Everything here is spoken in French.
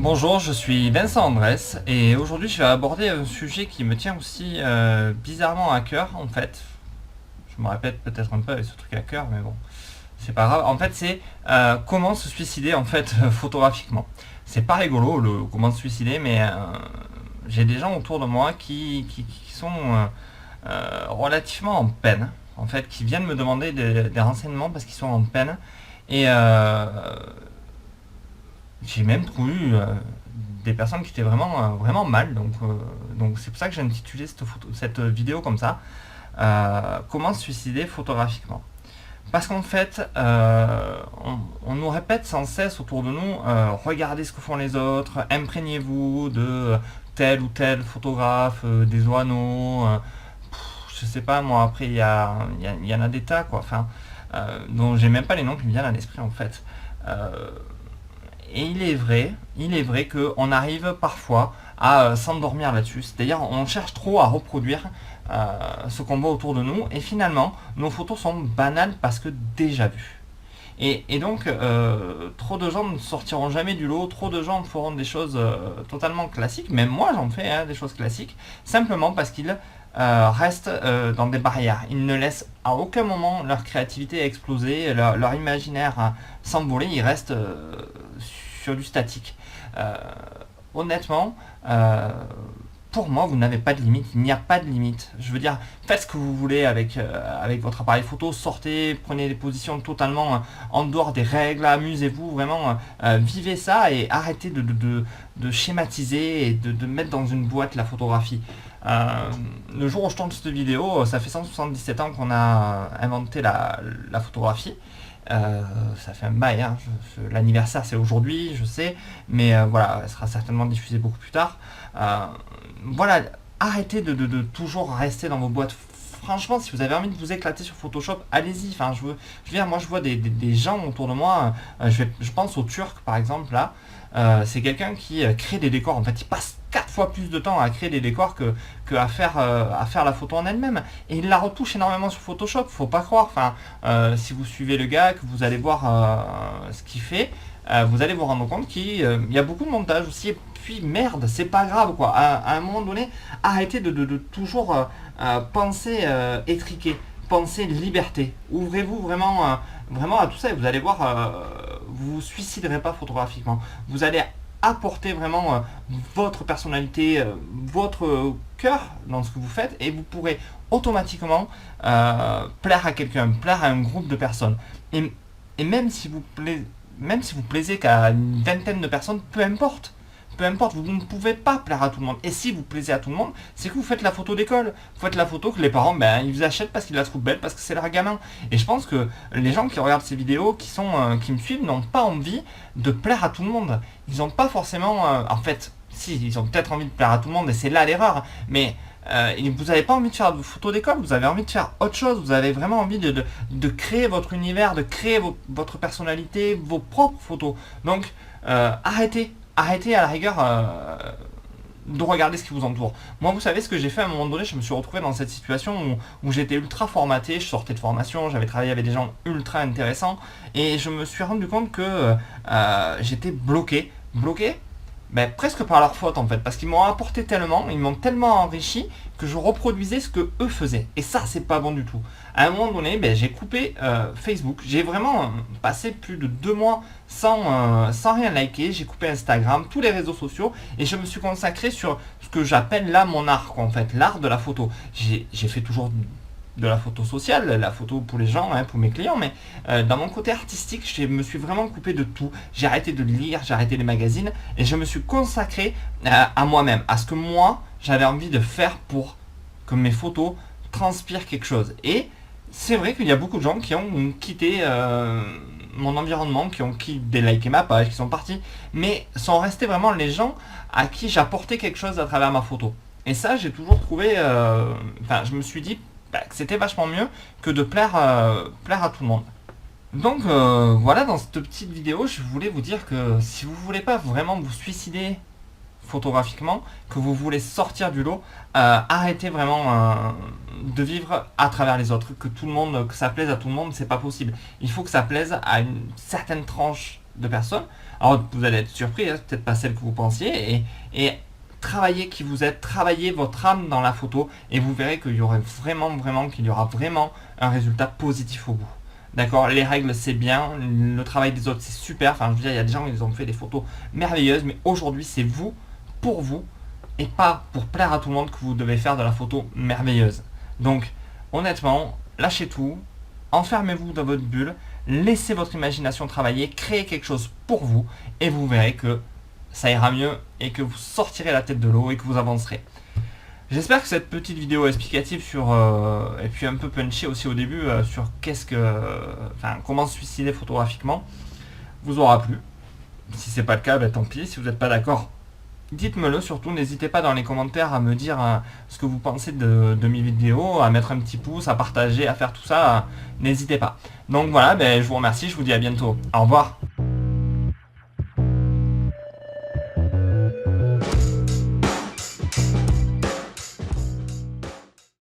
Bonjour, je suis Vincent Andrès et aujourd'hui je vais aborder un sujet qui me tient aussi bizarrement à cœur en fait. Je me répète peut-être un peu avec ce truc à cœur mais bon, c'est pas grave. En fait c'est comment se suicider en fait photographiquement. C'est pas rigolo le comment se suicider mais j'ai des gens autour de moi qui sont relativement en peine en fait, qui viennent me demander des renseignements parce qu'ils sont en peine et j'ai même trouvé des personnes qui étaient vraiment mal. Donc c'est pour ça que j'ai intitulé cette vidéo comme ça. Comment se suicider photographiquement. Parce qu'en fait, on nous répète sans cesse autour de nous, regardez ce que font les autres, imprégnez-vous de tel ou tel photographe, des oiseaux, je sais pas moi, après il y en a des tas quoi, enfin, dont j'ai même pas les noms qui me viennent à l'esprit en fait. Euh, et il est vrai qu'on arrive parfois à s'endormir là-dessus. C'est-à-dire on cherche trop à reproduire ce qu'on voit autour de nous et finalement nos photos sont banales parce que déjà vues. Et donc trop de gens ne sortiront jamais du lot, trop de gens feront des choses totalement classiques, même moi j'en fais des choses classiques, simplement parce qu'ils restent dans des barrières. Ils ne laissent à aucun moment leur créativité exploser, leur imaginaire s'envoler, ils restent sur du statique. Euh, Honnêtement, pour moi, vous n'avez pas de limite, il n'y a pas de limite. Je veux dire, faites ce que vous voulez avec votre appareil photo, sortez, prenez des positions totalement en dehors des règles, amusez-vous, vraiment, vivez ça et arrêtez de schématiser et de mettre dans une boîte la photographie. Le jour où je tourne cette vidéo, ça fait 177 ans qu'on a inventé la photographie. Ça fait un bail, hein. L'anniversaire c'est aujourd'hui, je sais, mais voilà, elle sera certainement diffusée beaucoup plus tard. Voilà, arrêtez de toujours rester dans vos boîtes. Franchement, si vous avez envie de vous éclater sur Photoshop, allez-y. Enfin, je veux dire, moi je vois des gens autour de moi, je pense au Turc par exemple là. C'est quelqu'un qui crée des décors. En fait, il passe 4 fois plus de temps à créer des décors que à faire la photo en elle-même. Et il la retouche énormément sur Photoshop, faut pas croire. Enfin, si vous suivez le gars, que vous allez voir ce qu'il fait, vous allez vous rendre compte qu'il y a beaucoup de montage aussi. Et puis merde, c'est pas grave quoi. À un moment donné, arrêtez de toujours penser étriqué, penser liberté. Ouvrez-vous vraiment à tout ça et vous allez voir, vous vous suiciderez pas photographiquement. Vous allez apporter vraiment votre personnalité, votre cœur dans ce que vous faites et vous pourrez automatiquement plaire à quelqu'un, plaire à un groupe de personnes. Et, et même si vous plaisez qu'à une vingtaine de personnes, peu importe. Peu importe, vous ne pouvez pas plaire à tout le monde. Et si vous plaisez à tout le monde, c'est que vous faites la photo d'école. Vous faites la photo que les parents, ben, ils vous achètent parce qu'ils la trouvent belle, parce que c'est leur gamin. Et je pense que les gens qui regardent ces vidéos, qui me suivent, n'ont pas envie de plaire à tout le monde. Ils n'ont pas forcément... en fait, si, ils ont peut-être envie de plaire à tout le monde, et c'est là l'erreur. Mais vous n'avez pas envie de faire de photos d'école, vous avez envie de faire autre chose. Vous avez vraiment envie de créer votre univers, de créer votre personnalité, vos propres photos. Donc, arrêtez à la rigueur de regarder ce qui vous entoure. Moi, vous savez ce que j'ai fait à un moment donné, je me suis retrouvé dans cette situation où j'étais ultra formaté, je sortais de formation, j'avais travaillé avec des gens ultra intéressants, et je me suis rendu compte que j'étais bloqué. Bloqué ben, presque par leur faute en fait, parce qu'ils m'ont apporté tellement, ils m'ont tellement enrichi que je reproduisais ce que eux faisaient. Et ça, c'est pas bon du tout. À un moment donné, ben, j'ai coupé Facebook. J'ai vraiment passé plus de 2 mois sans rien liker. J'ai coupé Instagram, tous les réseaux sociaux, et je me suis consacré sur ce que j'appelle là mon art, quoi, en fait, l'art de la photo. J'ai fait toujours de la photo sociale, la photo pour les gens, hein, pour mes clients, mais dans mon côté artistique, je me suis vraiment coupé de tout. J'ai arrêté de lire, j'ai arrêté les magazines, et je me suis consacré à moi-même, à ce que moi, j'avais envie de faire pour que mes photos transpirent quelque chose. Et c'est vrai qu'il y a beaucoup de gens qui ont quitté mon environnement, qui ont déliké ma page, qui sont partis, mais sont restés vraiment les gens à qui j'apportais quelque chose à travers ma photo. Et ça, j'ai toujours trouvé... Enfin, je me suis dit que c'était vachement mieux que de plaire à tout le monde. Donc voilà, dans cette petite vidéo, je voulais vous dire que si vous voulez pas vraiment vous suicider photographiquement, que vous voulez sortir du lot, arrêtez vraiment de vivre à travers les autres, que tout le monde, que ça plaise à tout le monde, c'est pas possible. Il faut que ça plaise à une certaine tranche de personnes. Alors vous allez être surpris, hein, peut-être pas celle que vous pensiez, et travaillez qui vous êtes, travaillez votre âme dans la photo, et vous verrez qu'il y aura vraiment un résultat positif au bout. D'accord, les règles c'est bien, le travail des autres c'est super, enfin je veux dire, il y a des gens qui ont fait des photos merveilleuses, mais aujourd'hui c'est pour vous, et pas pour plaire à tout le monde que vous devez faire de la photo merveilleuse. Donc honnêtement, lâchez tout, enfermez-vous dans votre bulle, laissez votre imagination travailler, créez quelque chose pour vous, et vous verrez que ça ira mieux, et que vous sortirez la tête de l'eau, et que vous avancerez. J'espère que cette petite vidéo explicative sur et puis un peu punchy aussi au début sur comment se suicider photographiquement vous aura plu. Si c'est pas le cas, tant pis. Si vous n'êtes pas d'accord, dites-me-le. Surtout, n'hésitez pas dans les commentaires à me dire ce que vous pensez de mes vidéos, à mettre un petit pouce, à partager, à faire tout ça. N'hésitez pas. Donc voilà, je vous remercie. Je vous dis à bientôt. Au revoir.